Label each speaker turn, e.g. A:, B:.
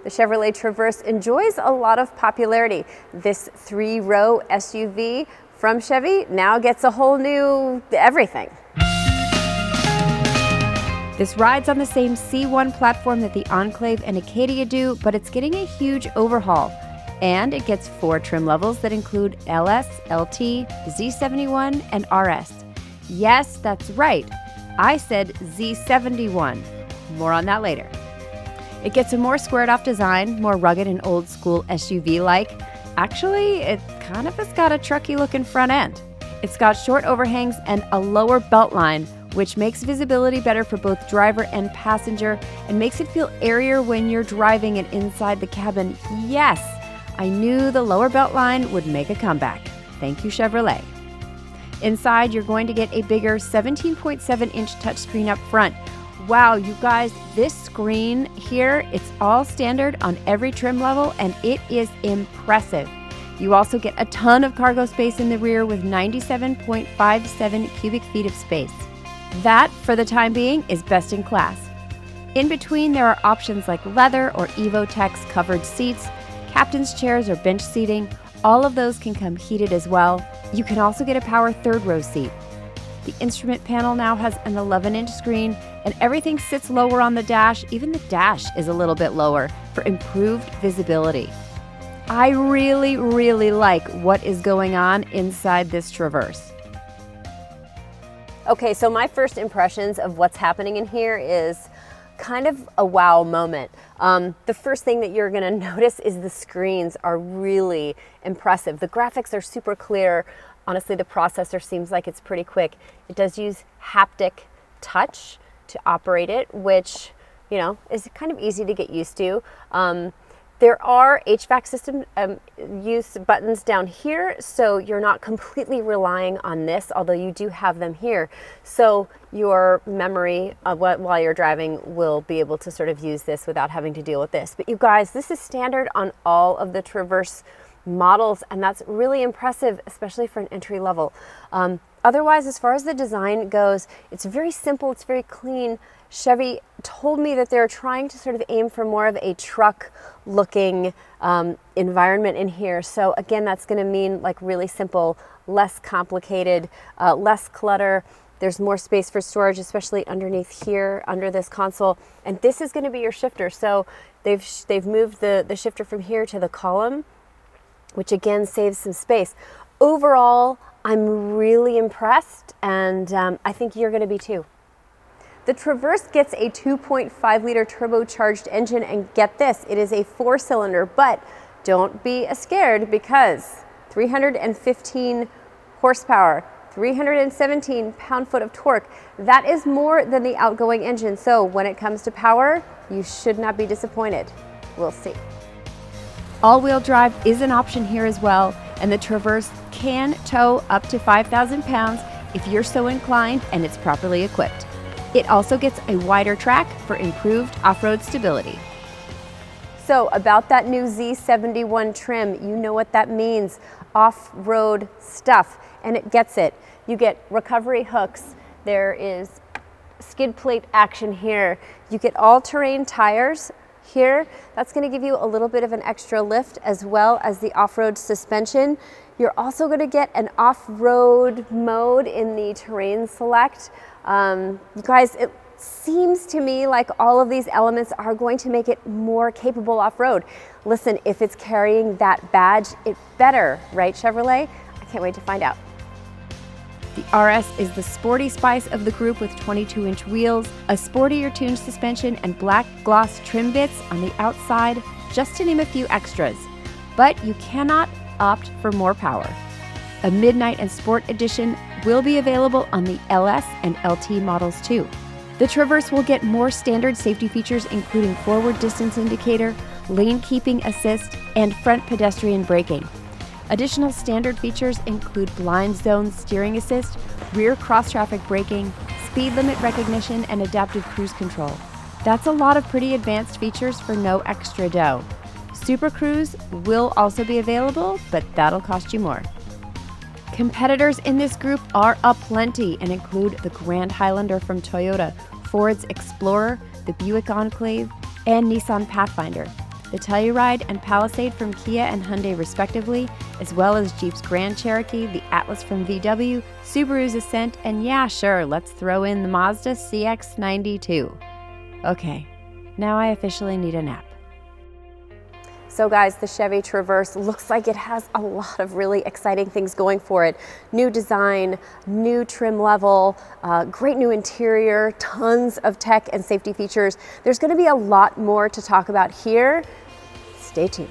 A: the Chevrolet Traverse enjoys a lot of popularity. This 3-row SUV from Chevy now gets a whole new everything.
B: This rides on the same C1 platform that the Enclave and Acadia do, but it's getting a huge overhaul. And it gets 4 trim levels that include LS, LT, Z71, and RS. Yes, that's right. I said Z71. More on that later. It gets a more squared-off design, more rugged and old-school SUV-like. Actually, it kind of has got a trucky-looking front end. It's got short overhangs and a lower belt line, which makes visibility better for both driver and passenger and makes it feel airier when you're driving and inside the cabin. Yes, I knew the lower belt line would make a comeback. Thank you, Chevrolet. Inside, you're going to get a bigger 17.7-inch touchscreen up front. Wow, you guys, this screen here, it's all standard on every trim level, and it is impressive. You also get a ton of cargo space in the rear with 97.57 cubic feet of space. That, for the time being, is best in class. In between, there are options like leather or Evotex covered seats, captain's chairs or bench seating. All of those can come heated as well. You can also get a power 3rd-row seat. The instrument panel now has an 11-inch screen, and everything sits lower on the dash. Even the dash is a little bit lower for improved visibility. I really, really like what is going on inside this Traverse.
A: Okay, so my first impressions of what's happening in here is kind of a wow moment. The first thing that you're gonna notice is the screens are really impressive. The graphics are super clear. Honestly, the processor seems like it's pretty quick. It does use haptic touch to operate it, which, you know, is kind of easy to get used to. There are HVAC system use buttons down here, so you're not completely relying on this, although you do have them here. So your memory while you're driving will be able to sort of use this without having to deal with this. But you guys, this is standard on all of the Traverse models, and that's really impressive, especially for an entry level. Otherwise, as far as the design goes, it's very simple, it's very clean. Chevy told me that they're trying to sort of aim for more of a truck looking environment in here. So again, that's going to mean like really simple, less complicated, less clutter. There's more space for storage, especially underneath here, under this console. And this is going to be your shifter. So they've moved the shifter from here to the column, which again saves some space. Overall, I'm really impressed, and I think you're going to be too. The Traverse gets a 2.5-liter turbocharged engine, and get this, it is a 4-cylinder, but don't be scared because 315 horsepower, 317 pound-foot of torque, that is more than the outgoing engine. So when it comes to power, you should not be disappointed. We'll see.
B: All-wheel drive is an option here as well, and the Traverse can tow up to 5,000 pounds if you're so inclined and it's properly equipped. It also gets a wider track for improved off-road stability.
A: So about that new Z71 trim, you know what that means, off-road stuff, and it gets it. You get recovery hooks, there is skid plate action here, you get all-terrain tires here. That's going to give you a little bit of an extra lift, as well as the off-road suspension. You're also going to get an off-road mode in the terrain select. You guys, it seems to me like all of these elements are going to make it more capable off-road. Listen, if it's carrying that badge, it better, right, Chevrolet? I can't wait to find out.
B: The RS is the sporty spice of the group with 22-inch wheels, a sportier tuned suspension, and black gloss trim bits on the outside, just to name a few extras. But you cannot opt for more power. A Midnight and Sport Edition will be available on the LS and LT models too. The Traverse will get more standard safety features, including forward distance indicator, lane keeping assist, and front pedestrian braking. Additional standard features include blind zone steering assist, rear cross-traffic braking, speed limit recognition, and adaptive cruise control. That's a lot of pretty advanced features for no extra dough. Super Cruise will also be available, but that'll cost you more. Competitors in this group are aplenty and include the Grand Highlander from Toyota, Ford's Explorer, the Buick Enclave, and Nissan Pathfinder. the Telluride and Palisade from Kia and Hyundai respectively, as well as Jeep's Grand Cherokee, the Atlas from VW, Subaru's Ascent, and yeah, sure, let's throw in the Mazda CX-90 too. Okay, now I officially need a nap.
A: So guys, the Chevy Traverse looks like it has a lot of really exciting things going for it. New design, new trim level, great new interior, tons of tech and safety features. There's going to be a lot more to talk about here. Stay tuned.